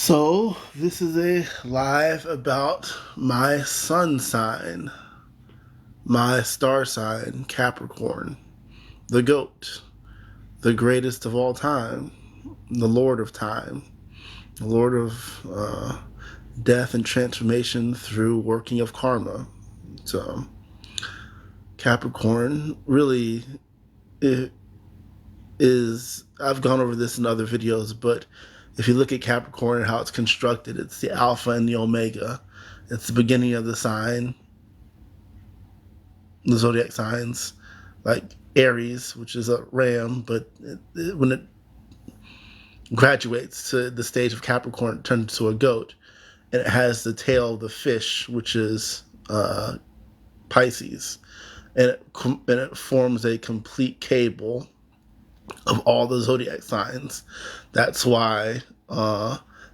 So, this is a live about my sun sign, my star sign, Capricorn, the GOAT, the greatest of all time, the Lord of time, the Lord of death and transformation through working of karma. So, Capricorn really it is, I've gone over this in other videos, but if you look at Capricorn and how it's constructed, it's the alpha and the omega. It's the beginning of the sign, the zodiac signs, like Aries, which is a ram, but when it graduates to the stage of Capricorn, it turns into a goat, and it has the tail of the fish, which is Pisces, and it forms a complete cable of all the zodiac signs. That's why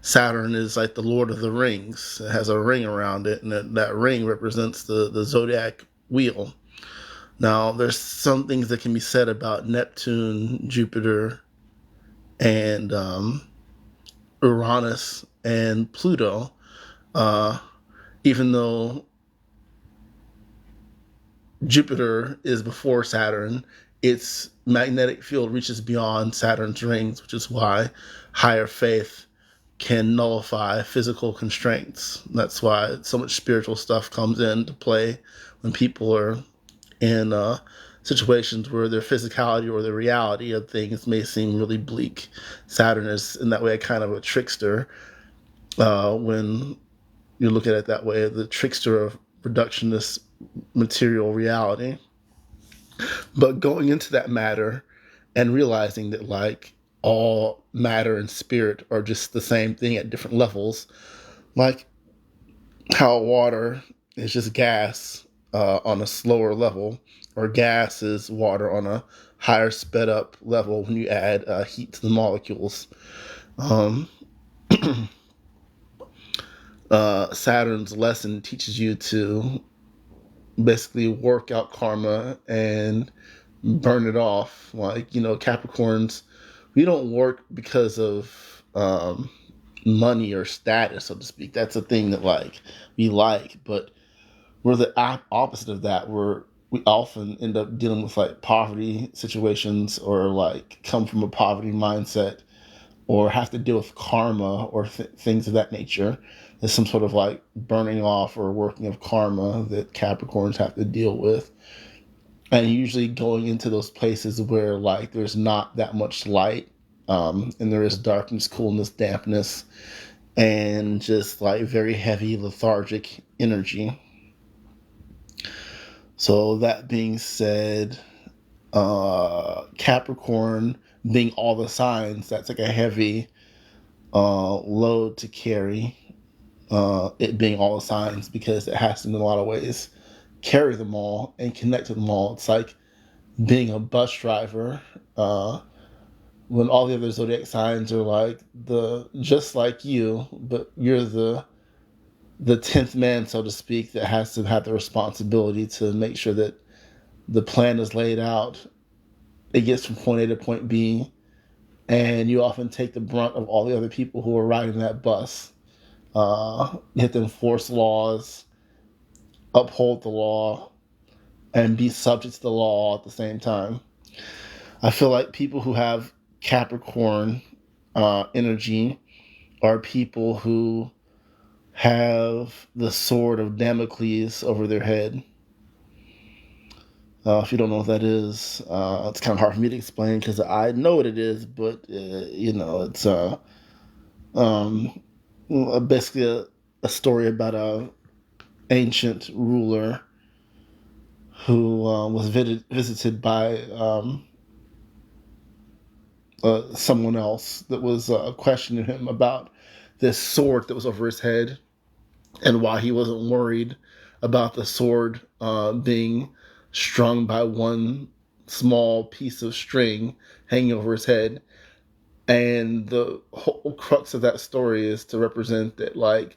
Saturn is like the Lord of the Rings. It has a ring around it, and that ring represents the zodiac wheel. Now, there's some things that can be said about Neptune, Jupiter, and Uranus and Pluto, uh, even though Jupiter is before Saturn, its magnetic field reaches beyond Saturn's rings, which is why higher faith can nullify physical constraints. That's why so much spiritual stuff comes into play when people are in situations where their physicality or the reality of things may seem really bleak. Saturn is, in that way, kind of a trickster when you look at it that way, the trickster of reductionist material reality. But going into that matter and realizing that, like, all matter and spirit are just the same thing at different levels, like how water is just gas on a slower level, or gas is water on a higher sped up level when you add heat to the molecules. Um, Saturn's lesson teaches you to basically work out karma and burn it off. Like, Capricorns, we don't work because of money or status, so to speak. That's a thing that, like, we like, but we're the opposite of that. We often end up dealing with, like, poverty situations, or like come from a poverty mindset, or have to deal with karma or things of that nature. There's some sort of, like, burning off or working of karma that Capricorns have to deal with. And usually going into those places where, like, there's not that much light, and there is darkness, coolness, dampness, and just, like, very heavy lethargic energy. So that being said, Capricorn being all the signs, that's like a heavy load to carry. It being all the signs, because it has to, in a lot of ways, carry them all and connect to them all. It's like being a bus driver, when all the other zodiac signs are like just like you, but you're the 10th man, so to speak, that has to have the responsibility to make sure that the plan is laid out. It gets from point A to point B, and you often take the brunt of all the other people who are riding that bus. You have to enforce laws, uphold the law, and be subject to the law at the same time. I feel like people who have Capricorn energy are people who have the sword of Damocles over their head. If you don't know what that is, it's kind of hard for me to explain because I know what it is, but it's um, basically a story about a ancient ruler who was visited by someone else that was questioning him about this sword that was over his head, and why he wasn't worried about the sword being strung by one small piece of string hanging over his head. And the whole crux of that story is to represent that, like,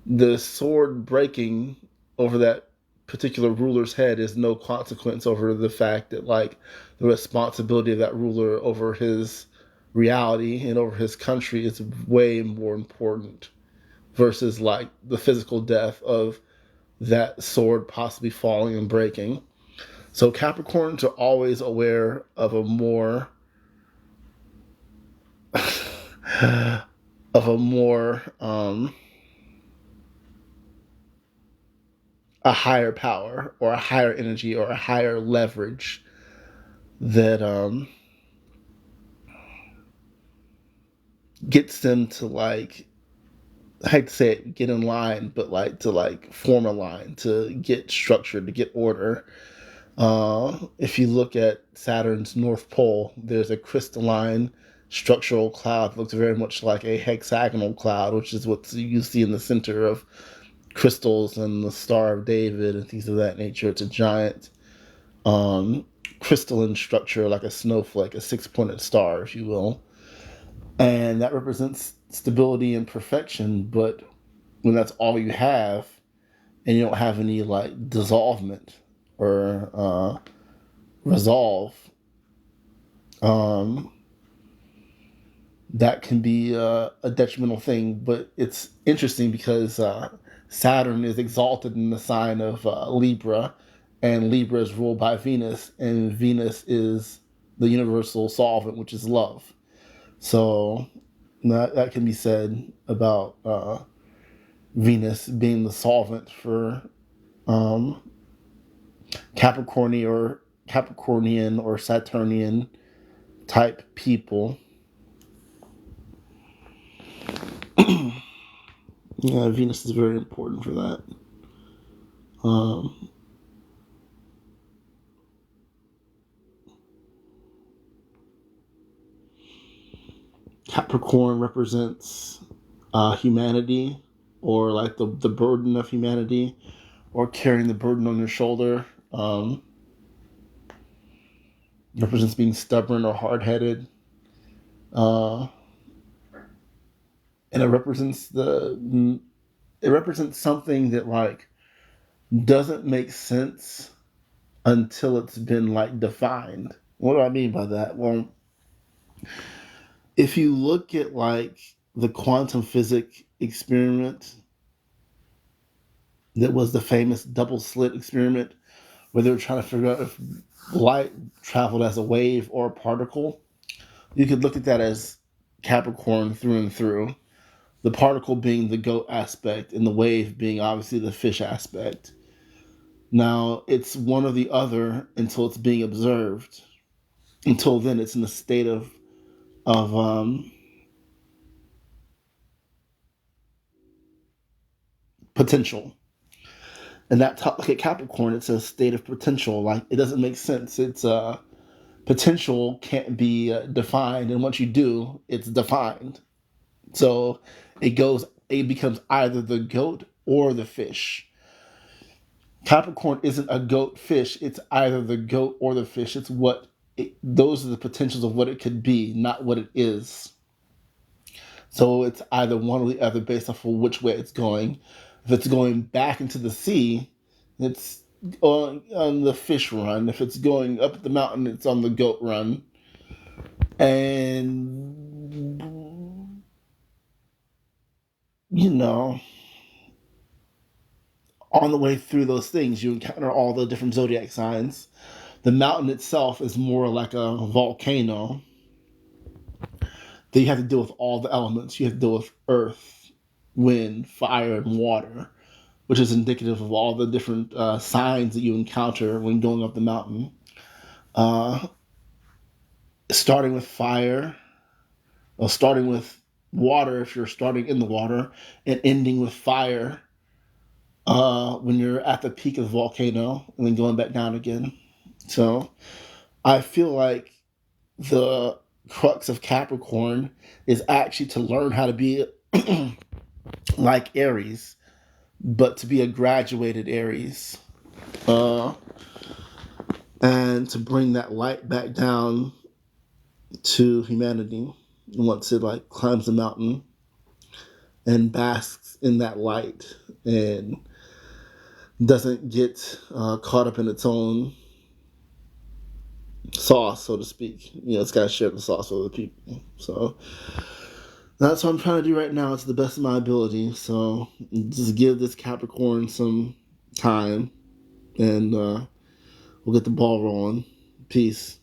the sword breaking over that particular ruler's head is no consequence over the fact that, like, the responsibility of that ruler over his reality and over his country is way more important versus like the physical death of that sword possibly falling and breaking. So Capricorns are always aware of a more of a more a higher power or a higher energy or a higher leverage that gets them to like, I hate to say it, get in line, but like to like form a line, to get structure, to get order. If you look at Saturn's North Pole, there's a crystalline structural cloud that looks very much like a hexagonal cloud, which is what you see in the center of crystals and the Star of David and things of that nature. It's a giant um, crystalline structure, like a snowflake, a six-pointed star, if you will. And that represents stability and perfection. But when that's all you have, and you don't have any like dissolvement or resolve, um, that can be a detrimental thing. But it's interesting because Saturn is exalted in the sign of Libra, and Libra is ruled by Venus, and Venus is the universal solvent, which is love. So that can be said about Venus being the solvent for um, Capricornian or Saturnian type people. Yeah, Venus is very important for that. Um, Capricorn represents humanity, or like the burden of humanity, or carrying the burden on your shoulder. Represents being stubborn or hard headed. Uh, and it represents something that like doesn't make sense until it's been like defined. What do I mean by that? Well, if you look at like the quantum physics experiment that was the famous double slit experiment, where they were trying to figure out if light traveled as a wave or a particle, you could look at that as Capricorn through and through. The particle being the goat aspect and the wave being obviously the fish aspect. Now, it's one or the other until it's being observed. Until then, it's in a state of potential. And that like at Capricorn, it's a state of potential. Like it doesn't make sense. It's potential can't be defined, and once you do, it's defined. So it becomes either the goat or the fish. Capricorn isn't a goat fish. It's either the goat or the fish. Those are the potentials of what it could be, not what it is. So it's either one or the other based off of which way it's going. If it's going back into the sea, it's on the fish run. If it's going up the mountain, it's on the goat run. And, you know, on the way through those things, you encounter all the different zodiac signs. The mountain itself is more like a volcano. Then you have to deal with all the elements. You have to deal with earth, wind, fire, and water, which is indicative of all the different signs that you encounter when going up the mountain. Uh, Starting with fire, or starting with water if you're starting in the water, and ending with fire when you're at the peak of the volcano, and then going back down again. So I feel like the crux of Capricorn is actually to learn how to be like Aries, but to be a graduated Aries. Uh, and to bring that light back down to humanity once it like climbs the mountain and basks in that light and doesn't get caught up in its own sauce, so to speak. It's got to share the sauce with other people. So that's what I'm trying to do right now to the best of my ability. So just give this Capricorn some time, and we'll get the ball rolling. Peace.